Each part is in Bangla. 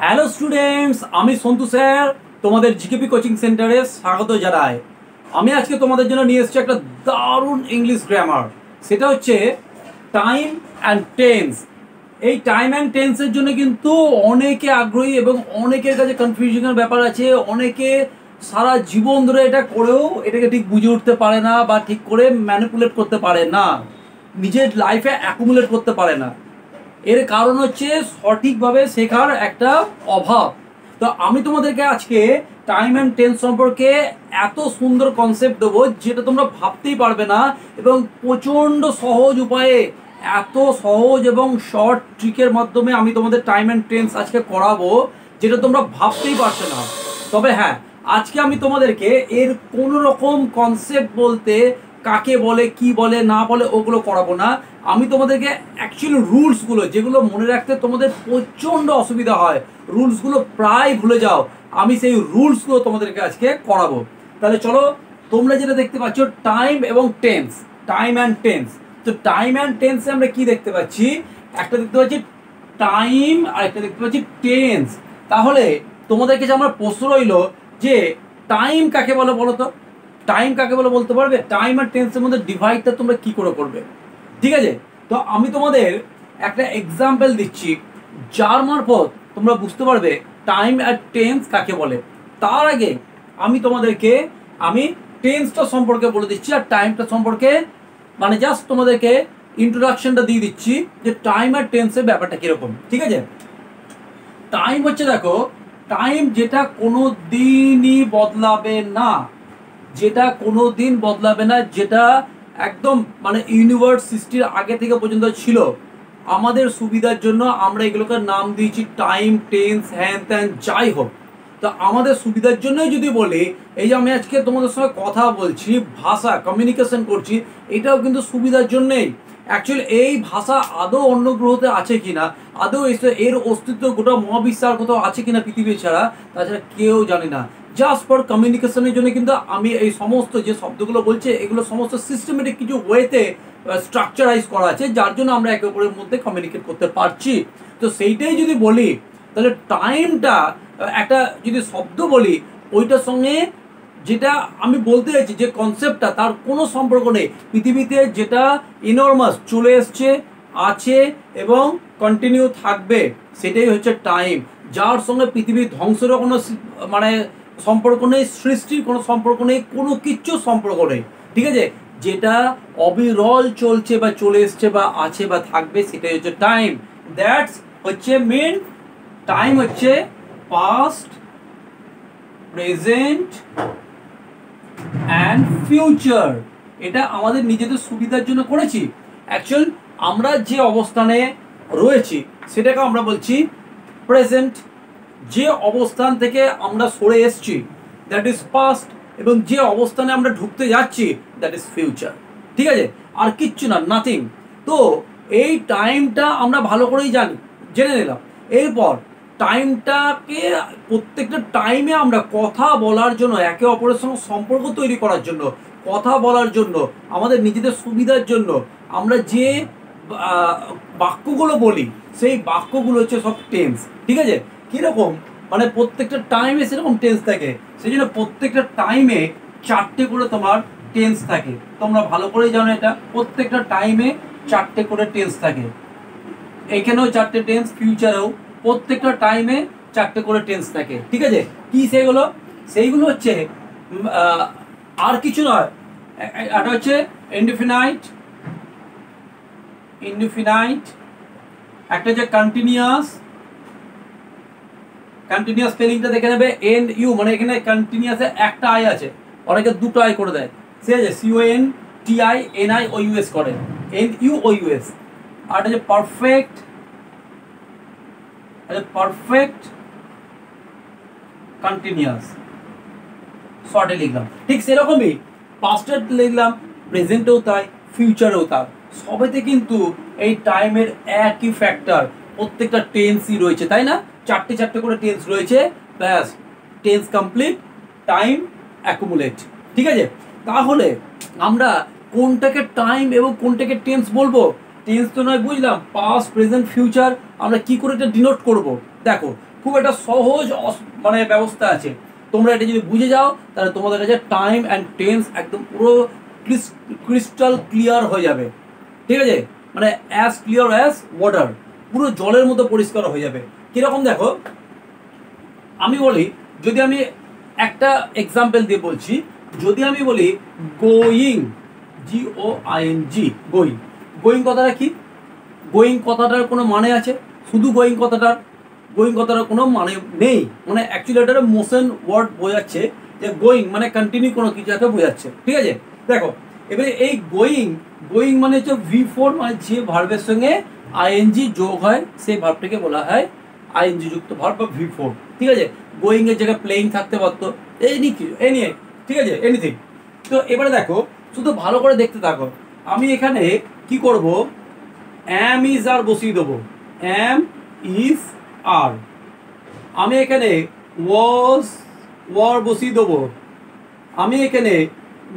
হ্যালো স্টুডেন্টস, আমি সন্তু স্যার তোমাদের জিকেপি কোচিং সেন্টারে স্বাগত জানাই। আমি আজকে তোমাদের জন্য নিয়ে এসেছি একটা দারুণ ইংলিশ গ্রামার। সেটা হচ্ছে টাইম অ্যান্ড টেন্স। এই টাইম অ্যান্ড টেন্সের জন্য কিন্তু অনেকে আগ্রহী এবং অনেকের কাছে কনফিউশনের ব্যাপার আছে। অনেকে সারা জীবন ধরে এটা করেও এটাকে ঠিক বুঝে উঠতে পারে না বা ঠিক করে ম্যানিপুলেট করতে পারে না, নিজের লাইফে অ্যাকুমুলেট করতে পারে না। এর কারণ হচ্ছে সঠিকভাবে শেখার একটা অভাব। তো আমি তোমাদেরকে আজকে টাইম অ্যান্ড টেন্স সম্পর্কে এত সুন্দর কনসেপ্ট দেবো যেটা তোমরা ভাবতেই পারবে না, এবং প্রচণ্ড সহজ উপায়ে, এত সহজ এবং শর্ট ট্রিকের মাধ্যমে আমি তোমাদের টাইম অ্যান্ড টেন্স আজকে করাবো যেটা তোমরা ভাবতেই পারছো না। তবে হ্যাঁ, আজকে আমি তোমাদেরকে এর কোনো রকম কনসেপ্ট বলতে কাকে বলে কি বলে না বলে ওগুলো করাবো না। আমি তোমাদেরকে অ্যাকচুয়ালি রুলসগুলো যেগুলো মনে রাখতে তোমাদের প্রচণ্ড অসুবিধা হয়, রুলসগুলো প্রায় ভুলে যাও, আমি সেই রুলসগুলো তোমাদেরকে আজকে করাবো। তাহলে চলো, তোমরা যেটা দেখতে পাচ্ছ টাইম এবং টেন্স, টাইম অ্যান্ড টেন্স। তো টাইম অ্যান্ড টেন্সে আমরা কি দেখতে পাচ্ছি? একটা দেখতে পাচ্ছি টাইম আর একটা দেখতে পাচ্ছি টেন্স। তাহলে তোমাদের কাছে আমার প্রশ্ন রইল যে টাইম কাকে বলে বলো তো? টাইম কাকে বলে বলতে পারবে? টাইম আর টেন্সের মধ্যে ডিভাইডটা তোমরা কি করে করবে? ঠিক আছে, তো আমি তোমাদের একটা এক্সাম্পল দিচ্ছি যার মারফত তোমরা বুঝতে পারবে টাইম আর টেন্স কাকে বলে। তার আগে আমি টেন্সটা সম্পর্কে বলে দিচ্ছি আর টাইমটা সম্পর্কে, মানে জাস্ট তোমাদেরকে ইন্ট্রোডাকশনটা দিয়ে দিচ্ছি যে টাইম আর টেন্সের ব্যাপারটা কিরকম। ঠিক আছে, টাইম হচ্ছে, দেখো, টাইম যেটা কোনো দিনই বদলাবে না, যেটা কোনো দিন বদলাবে না, যেটা একদম মানে ইউনিভার্স সৃষ্টির আগে থেকে পর্যন্ত ছিল। আমাদের সুবিধার জন্য আমরা এগুলোকে নাম দিয়েছি টাইম, টেন্স, হ্যান ত্যান যাই হোক। তো আমাদের সুবিধার জন্যই যদি বলি, এই যে আমি আজকে তোমাদের সঙ্গে কথা বলছি, ভাষা কমিউনিকেশন করছি, এটাও কিন্তু সুবিধার জন্যেই। অ্যাকচুয়ালি এই ভাষা আদৌ অন্য গ্রহতে আছে কিনা, আদৌ এর অস্তিত্ব গোটা মহাবিশ্বের কোথাও আছে কিনা পৃথিবী ছাড়া, তাছাড়া কেউ জানে না। জাস্ট ফর কমিউনিকেশনের জন্য কিন্তু আমি এই সমস্ত যে শব্দগুলো বলছি এগুলো সমস্ত সিস্টেমেটিক কিছু ওয়েতে স্ট্রাকচারাইজ করা আছে, যার জন্য আমরা একে অপরের মধ্যে কমিউনিকেট করতে পারছি। তো সেইটাই যদি বলি, তাহলে টাইমটা একটা যদি শব্দ বলি, ওইটার সঙ্গে যেটা আমি বলতে চাইছি যে কনসেপ্টটা, তার কোনো সম্পর্ক নেই। পৃথিবীতে যেটা ইনর্মাস চলে এসছে, আছে এবং কন্টিনিউ থাকবে, সেটাই হচ্ছে টাইম। যার সঙ্গে পৃথিবীর ধ্বংসেরও কোনো মানে সম্পর্ক নেই, সৃষ্টির কোনো সম্পর্ক নেই, কোনো কিচ্ছু সম্পর্ক নেই। ঠিক আছে, যেটা অবিরল চলছে বা চলে এসছে বা আছে বা থাকবে, সেটাই হচ্ছে টাইম। দ্যাটস হচ্ছে মেন। টাইম হচ্ছে পাস্ট, প্রেজেন্ট অ্যান্ড ফিউচার। এটা আমাদের নিজেদের সুবিধার জন্য করেছি। অ্যাকচুয়াল আমরা যে অবস্থানে রয়েছি সেটাকে আমরা বলছি প্রেজেন্ট। যে অবস্থান থেকে আমরা সরে এসছি দ্যাট ইজ পাস্ট, এবং যে অবস্থানে আমরা ঢুকতে যাচ্ছি দ্যাট ইজ ফিউচার। ঠিক আছে, আর কিচ্ছু না, নাথিং। তো এই টাইমটা আমরা ভালো করেই জেনে নিলাম। এরপর টাইমটাকে, প্রত্যেকটা টাইমে আমরা কথা বলার জন্য, একে অপরের সঙ্গে সম্পর্ক তৈরি করার জন্য, কথা বলার জন্য, আমাদের নিজেদের সুবিধার জন্য আমরা যে বাক্যগুলো বলি, সেই বাক্যগুলো হচ্ছে সব টেন্স। ঠিক আছে, কীরকম মানে প্রত্যেকটা টাইমে সেরকম টেন্স থাকে, সেই জন্য প্রত্যেকটা টাইমে 4টে করে তোমার টেন্স থাকে। তোমরা ভালো করেই জানো এটা, প্রত্যেকটা টাইমে 4টে করে টেন্স থাকে। এখানেও 4টে টেন্স, ফিউচারেও প্রত্যেকটা টাইমে 4টে করে টেন্স থাকে। ঠিক আছে, কি সেগুলো? সেইগুলো হচ্ছে আর কিছু নয়, এটা হচ্ছে ইনডিফিনাইট, একটা হচ্ছে কন্টিনিউয়াস। কন্টিনিউয়াস স্পেলিংটা দেখে নেবে, এন ইউ, মানে এখানে কন্টিনিউয়াসে একটা আই আছে, অনেকে দুটো আই করে দেয়, ঠিক আছে, CONTINIOUS করে, NUOUS। আর এটা হচ্ছে পারফেক্ট, পারফেক্ট কন্টিনিউয়াস, শর্টে লিখলাম। ঠিক সেরকমই পাস্টে লিখলাম, প্রেজেন্টেও তাই, ফিউচারেও তাই। সবেতে কিন্তু এই টাইমের একই ফ্যাক্টর, প্রত্যেকটা টেন্সই রয়েছে, তাই না? 4টে করে টেন্স রয়েছে, ব্যাস, টেন্স কমপ্লিট, টাইম অ্যাকুমুলেট। ঠিক আছে, তাহলে আমরা কোনটাকে টাইম এবং কোনটাকে টেন্স বলবো? টেন্স তো নয় বুঝলাম, পাস্ট, প্রেজেন্ট, ফিউচার। আমরা কি করে এটা ডিনোট করব? দেখো, খুব একটা সহজ মানে ব্যবস্থা আছে। তোমরা এটা যদি বুঝে যাও তাহলে তোমাদের কাছে টাইম অ্যান্ড টেন্স একদম পুরো ক্রিস্টাল ক্লিয়ার হয়ে যাবে। ঠিক আছে, মানে অ্যাজ ক্লিয়ার অ্যাজ ওয়াটার, পুরো জলের মতো পরিষ্কার হয়ে যাবে। কিরকম দেখো, আমি বলি, যদি আমি একটা এক্সাম্পল দিয়ে বলছি, যদি আমি বলি গোয়িং, GOING, গোয়িং, গোয়িং কথাটা কি? গোয়িং কথাটার কোনো মানে আছে? শুধু গোয়িং কথাটার কোনো মানে নেই, মানে অ্যাকচুয়ালি এটা মোশন ওয়ার্ড বোঝাচ্ছে, যে গোয়িং মানে কন্টিনিউ কোনো কিছু একটা বোঝাচ্ছে। ঠিক আছে, দেখো এবারে এই গোয়িং মানে হচ্ছে V4, মানে যে ভার্বের সঙ্গে ING যোগ হয় সেই ভার্বটাকে বলা হয় ING যুক্ত ভার্ব বা V4। ঠিক আছে, গোয়িং এর জায়গায় প্লেইং থাকতে পারতো, এনি ঠিক আছে, এনিথিং। তো এবারে দেখো, শুধু ভালো করে দেখতে থাকো, আমি এখানে কি করব, am is আর বসিয়ে দেবো, am is আর। আমি এখানে was were বসিয়ে দেবো, আমি এখানে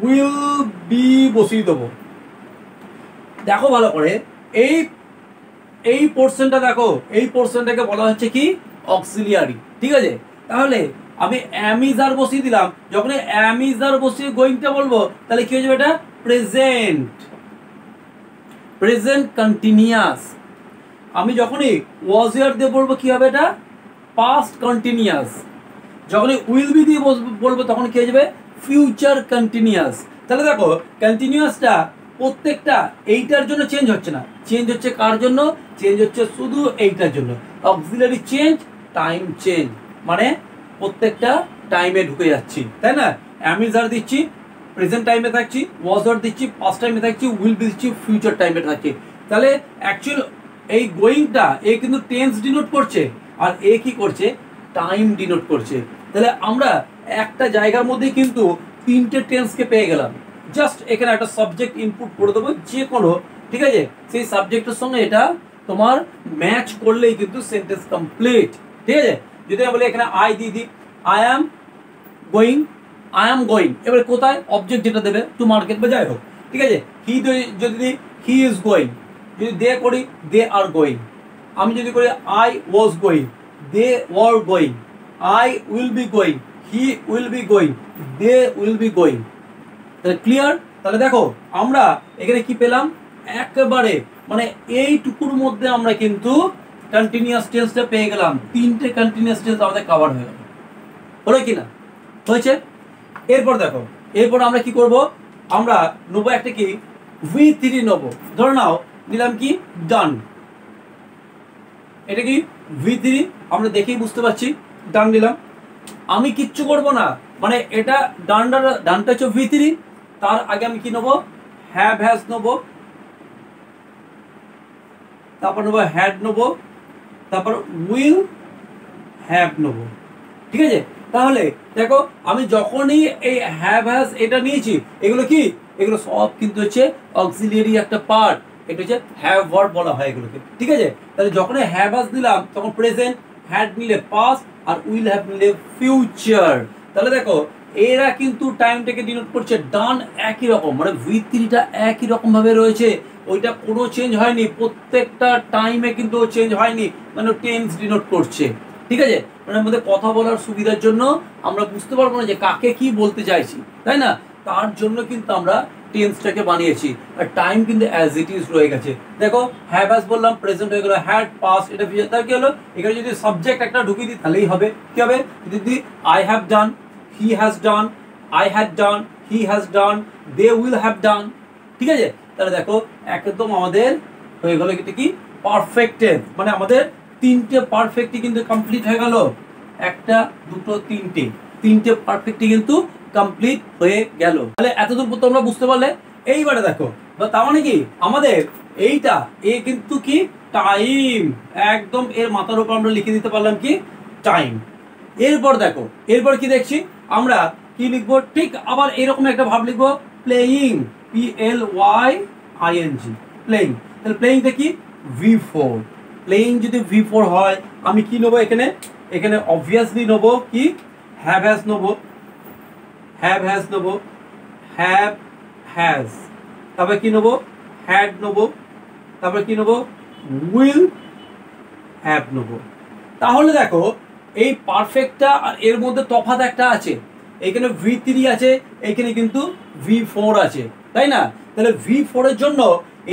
will be বসিয়ে দেবো। দেখো ভালো করে, এই পোর্শনটা দেখো, এই পোর্শনটাকে বলা হচ্ছে কি অক্সিলিয়ারি। ঠিক আছে, তাহলে আমি am is আর বসিয়ে দিলাম, যখন am is আর বসিয়ে গোয়িংটা বলবো তাহলে কি হয়ে যাবে, এটা প্রেজেন্ট কন্টিনিউয়াস। আমি যখনই was এর দিয়ে বলবো কি হবে, এটা পাস্ট কন্টিনিউয়াস। যখনই উইল বি দিয়ে বলবো তখন কি হয়ে যাবে, ফিউচার কন্টিনিউয়াস। তাহলে দেখো কন্টিনিউয়াসটা প্রত্যেকটা এইটার জন্য চেঞ্জ হচ্ছে না, চেঞ্জ হচ্ছে কার জন্য, চেঞ্জ হচ্ছে শুধু এইটার জন্য। অক্সিলারি চেঞ্জ, টাইম চেঞ্জ, মানে প্রত্যেকটা টাইমে ঢুকে যাচ্ছি, তাই না? অ্যামিজার দিচ্ছি, প্রেজেন্ট টাইমে থাকছি, ওয়াজ আর দিচ্ছি, পাস্ট টাইমে থাকছি, উইল বি দিচ্ছি, ফিউচার টাইমে থাকছি। তাহলে অ্যাকচুয়াল এই গোয়িংটা এ কিন্তু টেন্স ডিনোট করছে, আর এ কি করছে, টাইম ডিনোট করছে। তাহলে আমরা একটা জায়গার মধ্যে কিন্তু তিনটে টেন্সকে পেয়ে গেলাম। জাস্ট এখানে একটা সাবজেক্ট ইনপুট করে দেবো যে কোনো, ঠিক আছে, সেই সাবজেক্টের সঙ্গে এটা তোমার ম্যাচ করলেই কিন্তু সেন্টেন্স কমপ্লিট। ঠিক আছে, যদি আমি বলি এখানে আই দিয়ে দিই, আই অ্যাম গোয়িং, এবারে কোথায় অবজেক্ট যেটা দেবে, টু মার্কেট বা যাই হোক। ঠিক আছে, হি যদি দিই হি ইজ গোয়িং, যদি দে করি দে আর গোয়িং, আমি যদি করি I was going, they were going, I will be going, he will be going, they will be going. তাহলে ক্লিয়ার? তাহলে দেখো আমরা এখানে কি পেলাম, একেবারে মানে এইটুকুর মধ্যে আমরা কিন্তু কন্টিনিউয়াস টেন্সটা পেয়ে গেলাম। তিনটে কন্টিনিউয়াস টেন্স আমাদের কভার হয়ে গেল, হলো কি না? হয়েছে। এরপর দেখো, এরপর আমরা কি করব, আমরা নেবো একটা কি V3 নেবো। ধরে নাও নিলাম কি ডান, এটা কি V3, আমরা দেখেই বুঝতে পারছি ডান নিলাম। আমি কিচ্ছু করব না, মানে এটা ডানটা হচ্ছে V3, তার আগে আমি কি নেবো, হ্যাভ হ্যাজ নেবো, তারপর নেবো হ্যাড নেবো, তারপর উইল হ্যাভ নেবো। ঠিক আছে, তাহলে দেখো আমি যখনই এই হ্যাভ হ্যাজ এটা নিয়েছি, এগুলো কি, এগুলো সব কিন্তু হচ্ছে অক্সিলিয়ারি একটা পার্ট, এটা হচ্ছে হ্যাভ ভার্ব বলা হয় এগুলোকে। ঠিক আছে, তাহলে যখনই হ্যাভ হ্যাজ দিলাম তখন প্রেজেন্ট, হ্যাড নিলে পাস্ট, আর উইল হ্যাভ নিলে ফিউচার। তাহলে দেখো এরা কিন্তু টাইমটাকে ডিনোট করছে, ডান একই রকম, মানে V3টা একই রকম ভাবে রয়েছে, ওইটা কোনো চেঞ্জ হয়নি, প্রত্যেকটা টাইমে কিন্তু চেঞ্জ হয়নি, মানে টেন্স ডিনোট করছে। ঠিক আছে, মানে আমাদের কথা বলার সুবিধার জন্য আমরা বুঝতে পারবো না যে কাকে কি বলতে চাইছি, তাই না? তার জন্য কিন্তু আমরা টেন্সটাকে বানিয়েছি, আর টাইম কিন্তু অ্যাজ ইট ইজ রয়ে গেছে। দেখো হ্যাভ হ্যাজ বললাম, প্রেজেন্ট হয়ে গেল, হ্যাড পাস্ট, এটা ফিউচার। তার কি হলো, এখানে যদি সাবজেক্ট একটা ঢুকিয়ে দিই তাহলেই হবে, কি হবে, যদি I have done, he has done, I had done, he has done, they will have done. ঠিক আছে, তাহলে দেখো একদম আমাদের হয়ে গেল এটা কি পারফেক্ট টেন্স, মানে আমাদের তিনটে পারফেক্টই কিন্তু কমপ্লিট হয়ে গেল, একটা দুটো তিনটে পারফেক্টই কিন্তু কমপ্লিট হয়ে গেল। তাহলে এতদূর তোমরা বুঝতে পারলে। এইবারে দেখো, তার মানে কি আমাদের এইটা এ কিন্তু কি টাইম, একদম এর মাথার উপর আমরা লিখে দিতে পারলাম কি টাইম। এরপর দেখো, এরপর কি দেখছি আমরা, কি লিখবো, ঠিক আবার এরকম একটা ভাব লিখবো, প্লেয়িং, PLYING, প্লেয়িং। তাহলে প্লেয়িংটা কি V4, প্লেয়িং যদি V4 হয় আমি কি নেবো এখানে, এখানে অবভিয়াসলি নেবো কি হ্যাভ হ্যাজ নেবো, হ্যাভ হ্যাজ নেবো, হ্যাভ হ্যাজ, তারপর কি নেবো, হ্যাড নেবো, তারপর কি নেবো, উইল হ্যাভ নেবো। তাহলে দেখো এই পারফেক্টটা আর এর মধ্যে তফাৎ একটা আছে, এখানে V3 আছে, এখানে কিন্তু V4 আছে, তাই না? তাহলে V4 এর জন্য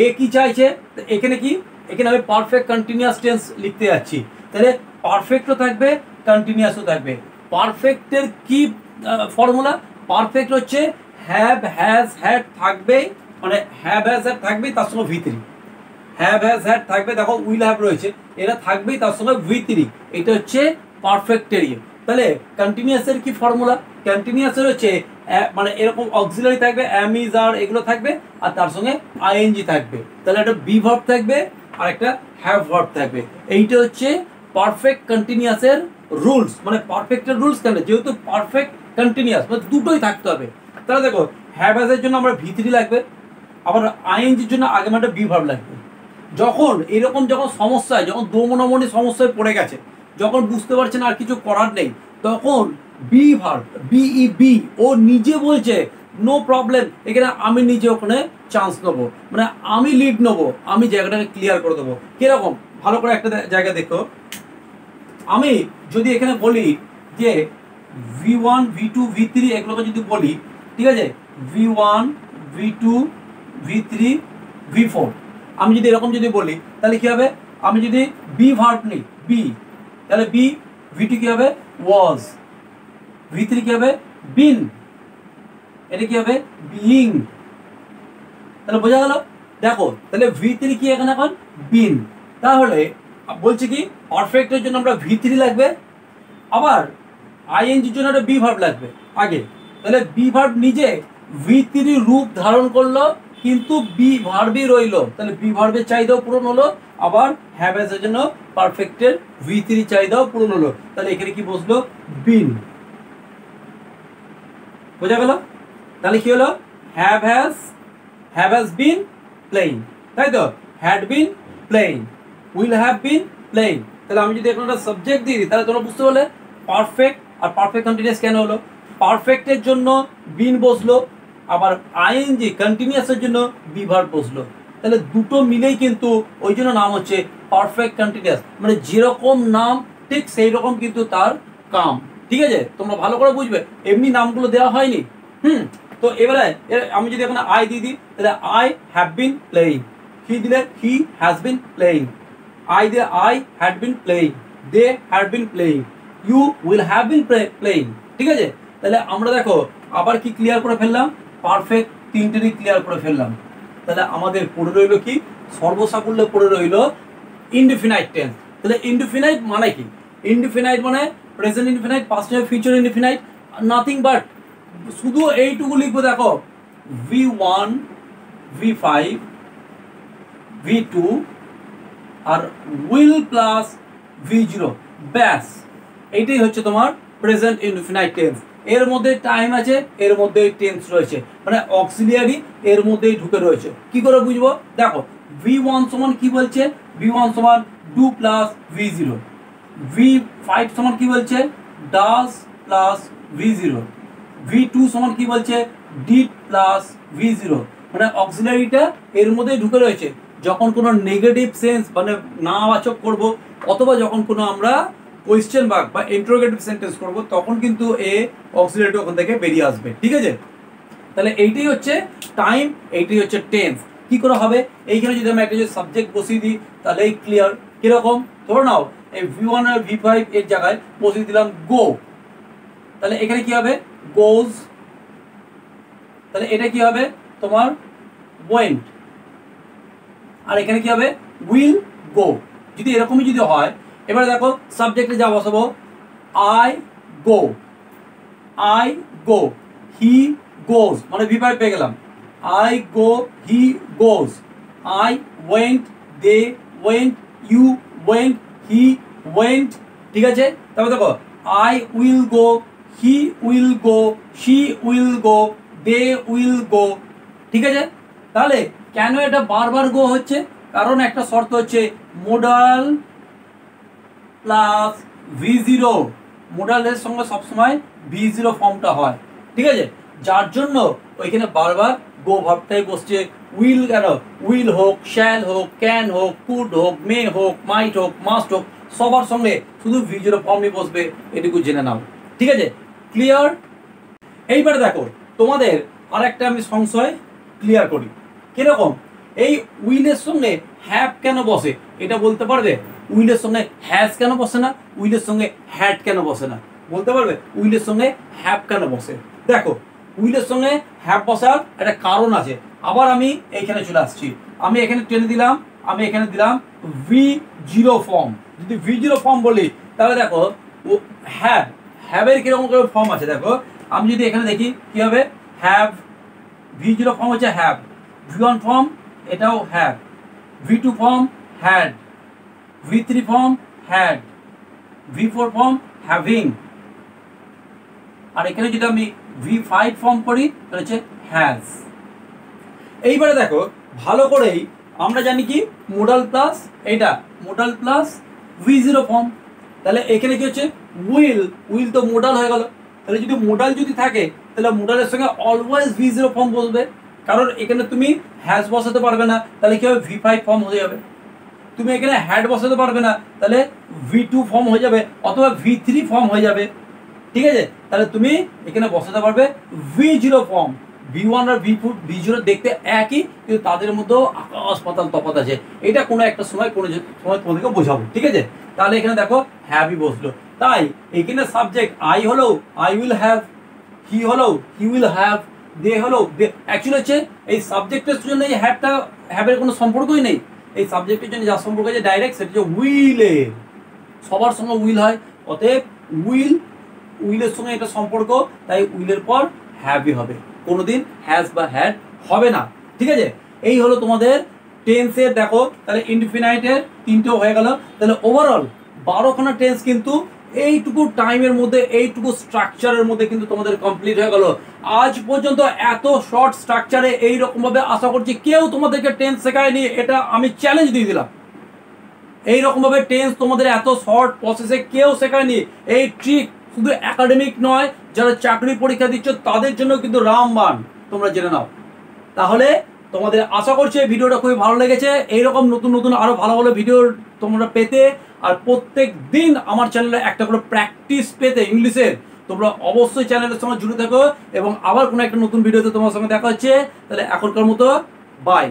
এ কি চাইছে, এখানে কি, এখানে আমি পারফেক্ট কন্টিনিউয়াস টেন্স লিখতে যাচ্ছি, তাহলে পারফেক্টও থাকবে কন্টিনিউয়াসও থাকবে। পারফেক্টের কি ফর্মুলা? পারফেক্ট হচ্ছে হ্যাভ হ্যাজ হ্যাড থাকবে, মানে হ্যাভ হ্যাজ হ্যাড থাকবেই তার সঙ্গে V3, হ্যাভ হ্যাজ হ্যাড থাকবে, দেখো উইল হ্যাভ রয়েছে, এরা থাকবেই তার সঙ্গে V3, এটা হচ্ছে পারফেক্টের ইয়ে। তাহলে কন্টিনিউয়াসের কি ফর্মুলা? কন্টিনিউয়াসের হচ্ছে মানে এরকম অক্সিলারি থাকবে, অ্যাম ইজ আর এগুলো থাকবে, আর তার সঙ্গে আইএনজি থাকবে, তাহলে একটা বি ভার্ব থাকবে আর একটা হ্যাভ ভার্ব থাকবে। এইটা হচ্ছে পারফেক্ট কন্টিনিউয়াসের রুলস, মানে পারফেক্টের রুলস কেন, যেহেতু পারফেক্ট কন্টিনিউয়াস মানে দুটোই থাকতে হবে। তাহলে দেখো হ্যাভ হ্যাজের জন্য আমরা V3 লাগবে, আবার আইএনজির জন্য আগে একটা বি ভার্ব লাগবে। যখন এরকম যখন সমস্যায়, যখন দোমনামনি সমস্যায় পড়ে গেছে, যখন বুঝতে পারছেন আর কিছু করার নেই, তখন বি ভার্ব BEB ও নিজে বলছে নো প্রবলেম, এখানে আমি নিজে ওখানে চান্স নেবো, মানে আমি লিড নেবো, আমি জায়গাটাকে ক্লিয়ার করে দেবো। কিরকম, ভালো করে একটা জায়গা দেখো, আমি যদি এখানে বলি যে V1 V2 V3 এগুলোকে যদি বলি, ঠিক আছে, V1 V2 V3 V4, আমি যদি এরকম যদি বলি তাহলে কি হবে, আমি যদি বি ভার্ব নিই বি, তাহলে বি, V2 কি হবে ওয়াজ, V3 কি হবে বিন, এটা কি হবে বিইং, তাহলে বোঝা গেল। দেখো তাহলে V3 কি এখানে এখন বিন, তাহলে বলছে কি পারফেক্টের জন্য আমরা V3 লাগবে, আবার আইএনজির জন্য একটা বি ভার্ব লাগবে আগে, তাহলে বি ভার্ব নিজে V3 রূপ ধারণ করলো, কিন্তু বি ভার্বই রইলো, তাহলে বি ভার্বের চাহিদাও পূরণ হলো, আবার হ্যাভ হ্যাজ এর জন্য পারফেক্টের V3 চাহিদাও পূরণ হলো, তাহলে এখানে কি বসলো বিন, বোঝা গেল। তাহলে কি হলো, হ্যাভ হ্যাজ বিন প্লেইং, তাই তো, had been playing, will have been playing. তাহলে আমি যদি এখন একটা সাবজেক্ট দিয়ে দিই, তাহলে তোমরা বুঝতে পারলে পারফেক্ট আর পারফেক্ট কন্টিনিউয়াস কেন হলো। পারফেক্টের জন্য বিন বসলো, আবার আইএনজি কন্টিনিউয়াসের জন্য বি ভার্ব বসলো, তাহলে দুটো মিলেই কিন্তু ওই জন্য নাম হচ্ছে পারফেক্ট কন্টিনিউয়াস, মানে যেরকম নাম ঠিক সেই রকম কিন্তু তার কাম, ঠিক আছে, তোমরা ভালো করে বুঝবে, এমনি নামগুলো দেওয়া হয়নি। তো এবারে আমি যদি এখন আই দিয়ে দিই, তাহলে I have been playing, he দিলে he has been playing, I দিলে I had been playing, they had been playing, you will have been playing, ঠিক আছে। তাহলে আমরা দেখো আবার কি ক্লিয়ার করে ফেললাম, পারফেক্ট তিনটেরই ক্লিয়ার করে ফেললাম। তাহলে আমাদের পড়ে রইল কি, সর্বসাকুল্যে পড়ে রইল ইনডিফিনাইট টেন্স। তাহলে ইনডিফিনাইট মানে কি, ইনডিফিনাইট মানে present indefinite, past future indefinite, nothing but, শুধু এইটুকু লিখবো দেখো V1 V5 V2 R will plus V0, ব্যাস এইটাই হচ্ছে তোমার প্রেজেন্ট ইনডিফিনাইট টেন্স। এর মধ্যে টাইম আছে, এর মধ্যে টেন্স রয়েছে, মানে অক্সিলিয়ারি এর মধ্যেই ঢুকে রয়েছে। কি করে বুঝবো, দেখো V1 সমান কি বলছে, V1 সমান ডু প্লাস V0, V5 সমান কি বলছে ডাজ প্লাস V0, V2 সমান কি বলছে ডিড প্লাস V0, মানে অক্সিলারিটা এর মধ্যেই ঢুকে রয়েছে। যখন কোনো নেগেটিভ সেন্স মানে নাবাচক করব, অথবা যখন কোনো আমরা কোয়েশ্চেন বাক বা ইন্টারোগেটিভ সেন্টেন্স করব, তখন কিন্তু এ অক্সিলারি ওখান থেকে বেরিয়ে আসবে, ঠিক আছে। তাহলে এইটাই হচ্ছে টাইম, এইটাই হচ্ছে টেন্স। কি করে হবে, এইখানে যদি আমি একটা সাবজেক্ট বসিয়ে দিই তাহলে ক্লিয়ার। কিরকম, ধরো নাও এই V1 আর V5 এর জায়গায় বসিয়ে দিলাম গো, তাহলে এখানে কি হবে গোজ, তাহলে এটা কি হবে তোমার ওয়েন্ট, আর এখানে কি হবে উইল গো। যদি এরকমই যদি হয়, এবারে দেখো সাবজেক্টে যা বসাবো, আই গো, হি গোজ, মানে V5 পেয়ে গেলাম, I go, he goes, I went, they went, you went, he went, ঠিক আছে। তারপর দেখো I will go, he will go, she will go, they will go, ঠিক আছে। তাহলে কেন এটা বারবার গো হচ্ছে, কারণ একটা শর্ত হচ্ছে মোডাল প্লাস V0, মোডালের সঙ্গে সবসময় V0 ফর্মটা হয়, ঠিক আছে, যার জন্য ওইখানে বারবার গো ভাবটাই বসছে। উইল কেন, উইল হোক, শ্যাল হোক, ক্যান হোক, কুড হোক, মে হোক, মাইট হোক, মাস্ট হোক, সবার সঙ্গে শুধু V0 ফর্মই বসবে, এটুকু জেনে নাও। ঠিক আছে, ক্লিয়ার? এইবারে দেখো তোমাদের আর একটা আমি সংশয় ক্লিয়ার করি। কিরকম? এই উইলের সঙ্গে হ্যাভ কেন বসে এটা বলতে পারবে? উইলের সঙ্গে হ্যাজ কেন বসে না? উইলের সঙ্গে হ্যাড কেন বসে না বলতে পারবে? উইলের সঙ্গে হ্যাভ কেন বসে? দেখো উইলের সঙ্গে হ্যাভ বসার একটা কারণ আছে। আবার আমি এইখানে চলে আসছি, আমি এখানে টেনে দিলাম, আমি এখানে দিলাম V0 ফর্ম। যদি V0 ফর্ম বলি তাহলে দেখো হ্যাভ, হ্যাভের কিরকম করে ফর্ম আছে দেখো। আমি যদি এখানে দেখি কি হবে, হ্যাভ, V0 ফর্ম হচ্ছে হ্যাভ, V1 ফর্ম এটাও have, V2 form had, V3 form had, V4 form having, আর এখানে যদি আমি V5 ফর্ম করি তাহলে হচ্ছে হ্যাজ। এইবারে দেখো ভালো করেই আমরা জানি কি মোডাল প্লাস এইটা মোডাল প্লাস V0 ফর্ম, তাহলে এখানে কি হচ্ছে উইল, উইল তো মোডাল হয়ে গেল। তাহলে যদি মোডাল যদি থাকে তাহলে মোডালের সঙ্গে অলওয়েজ V0 ফর্ম বসবে, কারণ এখানে তুমি হ্যাজ বসাতে পারবে না, তাহলে কি হবে V5 ফর্ম হয়ে যাবে। তুমি এখানে হ্যাড বসাতে পারবে না, তাহলে V2 ফর্ম হয়ে যাবে অথবা V3 ফর্ম হয়ে যাবে। ঠিক আছে, তাহলে তুমি এখানে বসাতে পারবে V0 ফর্ম। V1 আর V0 দেখতে একই, কিন্তু তাদের মধ্যেও আকাশ পাতাল তফাৎ আছে। এটা কোনো একটা সময় কোনো সময় তোমাদেরকে বোঝাবো। ঠিক আছে, তাহলে এখানে দেখো হ্যাভই বসলো। তাই এখানে সাবজেক্ট আই হলো আই উইল হ্যাভ, হি হলো হি উইল হ্যাভ, দে হলো দে। অ্যাকচুয়ালি হচ্ছে এই সাবজেক্টের জন্য এই হ্যাভটা, হ্যাভের কোনো সম্পর্কই নেই। এই সাবজেক্টের জন্য যার সম্পর্ক আছে ডাইরেক্ট, সেটা হচ্ছে উইলের। সবার সঙ্গে উইল হয়, অতএব উইল, উইলের সঙ্গে এটা সম্পর্ক, তাই উইলের পর হ্যাভই হবে, কোনোদিন হ্যাজ বা হ্যাড হবে না। ঠিক আছে, এই হলো তোমাদের টেন্সের। দেখো তাহলে ইনডিফিনাইটের তিনটেও হয়ে গেল। তাহলে ওভারঅল 12খানা টেন্স কিন্তু এইটুকু টাইমের মধ্যে, এইটুকু স্ট্রাকচারের মধ্যে কিন্তু তোমাদের কমপ্লিট হয়ে গেল। আজ পর্যন্ত এত শর্ট স্ট্রাকচারে এইরকম ভাবে আশা করছি কেউ তোমাদেরকে টেন্স শেখায়নি, এটা আমি চ্যালেঞ্জ দিয়ে দিলাম। এইরকম ভাবে টেন্স তোমাদের এত শর্ট প্রসেসে কেউ শেখায়নি। এই ট্রিক শুধু একাডেমিক নয়, যারা চাকরি পরীক্ষা দিচ্ছ তাদের জন্য কিন্তু রামবাণ, তোমরা জেনে নাও। তাহলে তোমাদের আশা করছি এই ভিডিওটা খুবই ভালো লেগেছে। এইরকম নতুন নতুন আরো ভালো ভালো ভিডিও তোমরা পেতে, আর প্রত্যেক দিন আমার চ্যানেলে একটা করে প্র্যাকটিস পেতে ইংলিশের, তোমরা অবশ্যই চ্যানেলের সঙ্গে জুড়ে থাকো। এবং আবার কোনো একটা নতুন ভিডিওতে তোমার সঙ্গে দেখা হচ্ছে। তাহলে এখনকার মতো বাই।